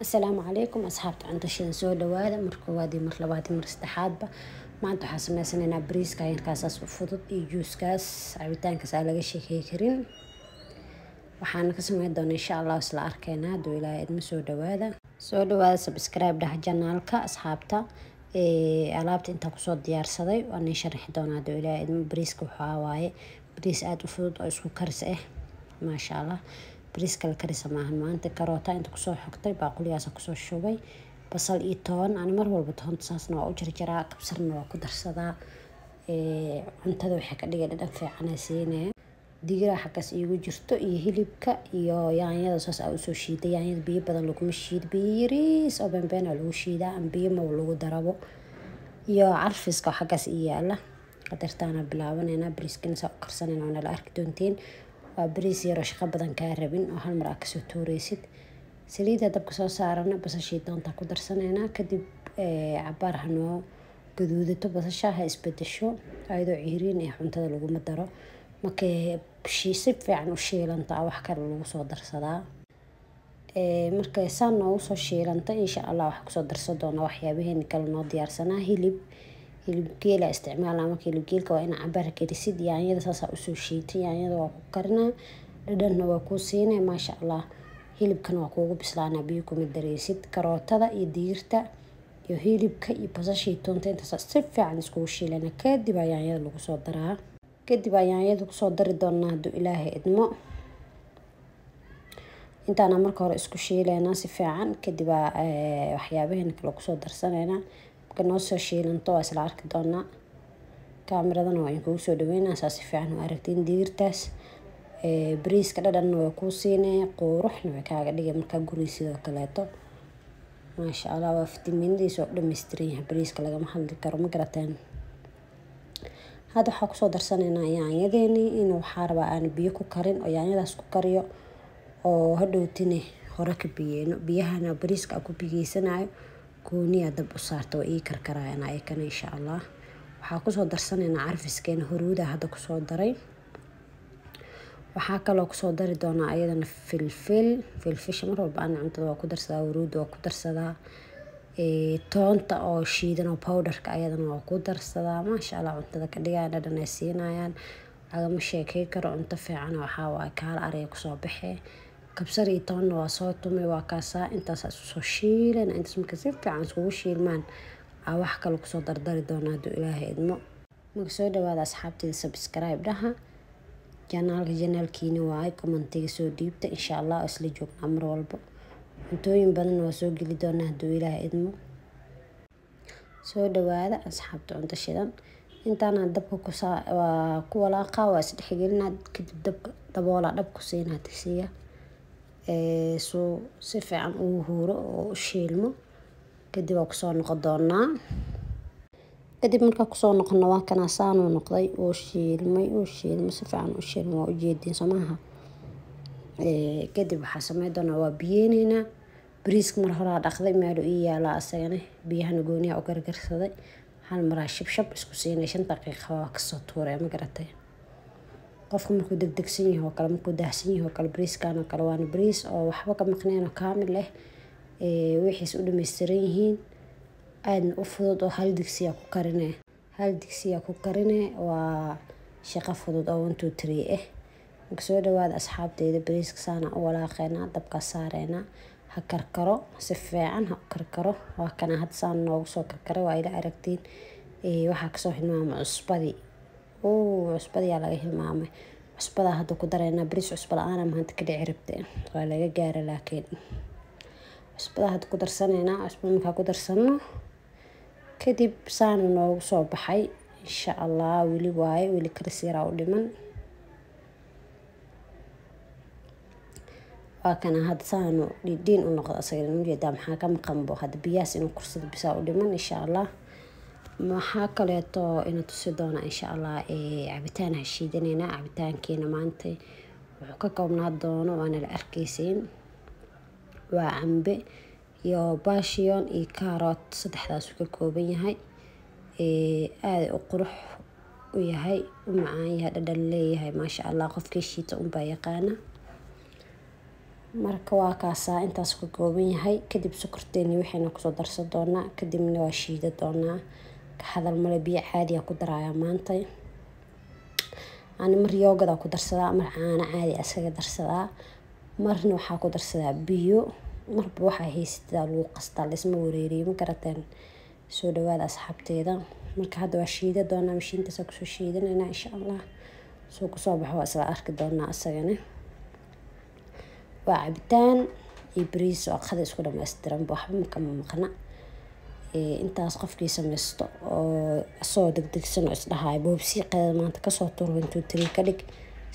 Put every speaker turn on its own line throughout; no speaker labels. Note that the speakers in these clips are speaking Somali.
السلام عليكم أصحابتي عند شين سو دوادا مركوادي مرلباتي مرستحادبا maanta waxaan sameysanaynaa bariiska yarkaasaas u fudud iyo juuskaas cabitaankaas aan laga sheekay karin waxaan ka sameyn doonaa insha Allah isla arkeena haduu ilaahay idin soo dhawaada subscribe dhaha janaalka asxaabta alaabta inta ku soo diyaarsaday waan sharaxi doonaa haduu ilaahay idin bariiska waxa waaye bariis aad u fudud oo isku karis maasha Allah bariiska la karisa maahan maanta karoota inta ku soo xogtay baaquliyaas ku soo shubay basal iyo toon aan mar walba toonta saasna waa u jarjaraa kabsarna waa ku darsadaa cuntada waxay ka dhigay dhadhan fiican siinay digira xaqas iigu jirto iyo hilibka iyo yaanyada saas aan u soo shiiday yaanyada biyo badan lagu shiid biyo yariis oo beenbeen lagu shiidaa aan biyo ma lagu darabo iyo carfiska xaqas iyaala qadartaana bilaabanayna bariiskana soo karsanayna oo la arki doontiin waa bariis yar oo shaqo badan ka rabin oo hal mar ka soo tuuraysid saliida dabka soo saarana basasha doonta ku darsanayna kadib cabaar hano gaduudato basasha ha isbedesho ayadoo ciiriin cuntada lagu madaro markay si fiican u shiilanta wax kale lagu soo darsadaa markay saan oo soo shiilanta insha Allah wax ku soo darsan doona waxyaabaheena kale noo diyaarsanaa hilib geela isticmaalaa markii geelka waa in cabaar karisid yaanyada saas u soo shiitay yaanyada waa ku karnaa dhadhanna waa ku siinay maasha Allah hilibkan waa kuugu bislaana biyo kuma dareysid karootada iyo digirta iyo hilibka iyo basasha iyo toonta inta si fiican isku shiilana kadib yaanyada lagu soo daraa kadib yaanyada ku soo dari doonaa haduu ilaahay idmo intaana marka hore isku shiileena si fiican kadib waxyaabaheena kale ku soo darsanayna marka noo soo shiilanto waa isla arki doonaa kaamirada waa in kugu soo dhaweynaa si fiican u aragtiin digirtaas bariiska dhadhan waa ku siinay quruxna way kaaga dhigay marka guri sidoo kaleeto maasha Allah waa fitamiinadiisa oo dhameystiran yahay bariiska laga ma hadli karo ma garateen hada waxa ku soo darsanaynaa yaanyadeeni in waxa rabaa aan biyo ku karin oo yaanyadaas ku kariyo oo hadhowtine hore ka biyeeno biyahana bariiska ku bigeysanayo gooniya dab u saarto oo karkarayaan ay kan insha Allah waxa ku soo darsanaynaa carfiskeena huruuda hada ku soo daray waxa kale oo ku soo dari doonaa ayadana filfish mar walba aan cuntada waa ku darsadaa huruuda waa ku darsadaa toonta oo shiidan oo powderka ayadana waa ku darsadaa maasha Allah cuntada ka dhigay dhadhan ay siinayaan lagama sheekay karo cunto fiican waxa waa kaal ariga ku soo baxay kabsar iyo toon waa soo tumay waa kaasa intaas soo shiilan intaas marka si fiican isku shiilmaan wax kale ku soo dardari doonaa haduu ilaahay idmo marka soo dhawaada asxaabtayda subscribe dhaha janaalkiina waa commentiga soo dhiibta insha Allah isla joogna mar walba cuntooyin badan waa soo gali doonaa haduu ilaahay idmo soo dhawaada asxaabta cunto shidan intaana dabka ku walaaqa waa isdhexgelinaa kadib dabka daboola dabku siinaa tisiya soo si fiican u huuro oo shiilmo kadib waa ku soo noqon doonaa kadib marka ku soo noqono waa kana saan u noqday oo shiilmay si fiican u shiilmay oo jeedin samaha kadib waxa sameey doonaa waa biyeynayna bariiska mar hore dhaqday meel uu yaala asagana biyaha gooniya u gargarsaday hal mar shibshab isku siinay 5 daqiiqo waa ka soo tuuray ma garatay qofku markuu degdegsan yahay oo kale markuu daahsan yahay oo kale bariiskana kale waa bariis oo waxba ka maqneen kaamil wixiis u dhameystiran yihiin aad u fudud oo hal digsiya ku karinay waa shaqo fudud oo 1 2 3 soo dhawaada asxaabtayda bariiska saana u walaaqayna dabka saarayna ha karkaro si fiican ha karkaro waa kana had saan noogu soo karkaro waa ila aragtiin waxa ka soo hilmaamay cusbadi laga hilmaamay cusbada hadda ku darayna bariis cusbada aan maanta ka dhici rabtay waa laga gaaray laakiin cusbada hadda ku darsanayna cusbada marka ku darsano kadib saan noogu soo baxay insha Allah wili karsiira u dhiman kana had saan diin u noqdo asaga mujeeda maxaa ka maqanbo hada biyaas inuu kursado bisa u dhiman insha Allah maxaa kaleeto inuu tusi doona insha Allah cabitaan hashiidanayna cabitaankeena maanta wuxuu ka koobnaa doono waana la arkaysiin waa cambe iyo baashiyon iyo karoot saddexdaas ka kooban yahay aad u qurux u yahay u macaan yahay dhadhan leeyahay maasha Allah qofkii shiita baa yaqaana marka waa kaasaa intaas ka kooban yahay. Kadib sokorteeni waxayna kusoo darsan doonaa, kadibna waa shiida doonaa. Ka hadal male, biyo caadi ah ku daraaya maanta. Ani mar yoogada ku darsadaa, mar caano caadi asaga darsadaa, marna waxaa ku darsadaa biyo. marba waxaa haystaa lagu qastaa, isma wareeriyo ma garateen. soo dhawaada asxaabteeda. marka hadda waa shiida doonaa, mashiintaas ku soo shiidanayna insha Allah. soo ku soo baxo isla arki doonaa asagana. waa cabitaan iyo bariis oo qada isku dhameystiran, waxba kama maqna. intaas qofkii sameysto oo soo degdegsan oo isdhahay boobsi qeyd maanta ka soo tuuro intuu tiri ka dhig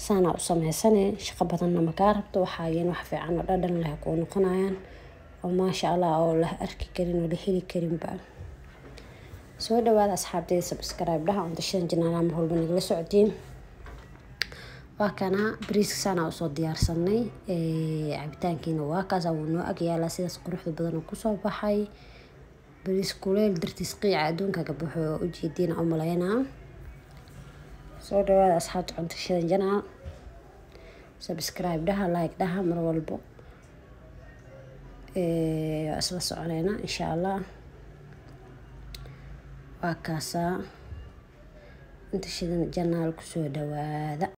saana u sameysane. shaqo badanna ma ka rabto, waxaa yeen wax fiican oo dhadhan leh ku noqonayaan oo maasha Allah oo la arki karin oo la heli karin ba. soo dhawaada asxaabteeda, subscribe dhaha oo dashan janaala mar walba nagala socodin. waa kana bariiska saana u soo diyaarsanay. cabitaankiina waa kaas oo noo ag yaala sidaas quruxda badan oo ku soo baxay. bariis kuleel dartiis qiica adduunka ka baxo u jeedina oo malaynaa. soo dhawaada asxaabta cunto shidan janaal. subscribe dhaha, like dhaha mar walba. asla soconayna insha Allah. waa kaasa inta shidan janaal ku soo dhawaada.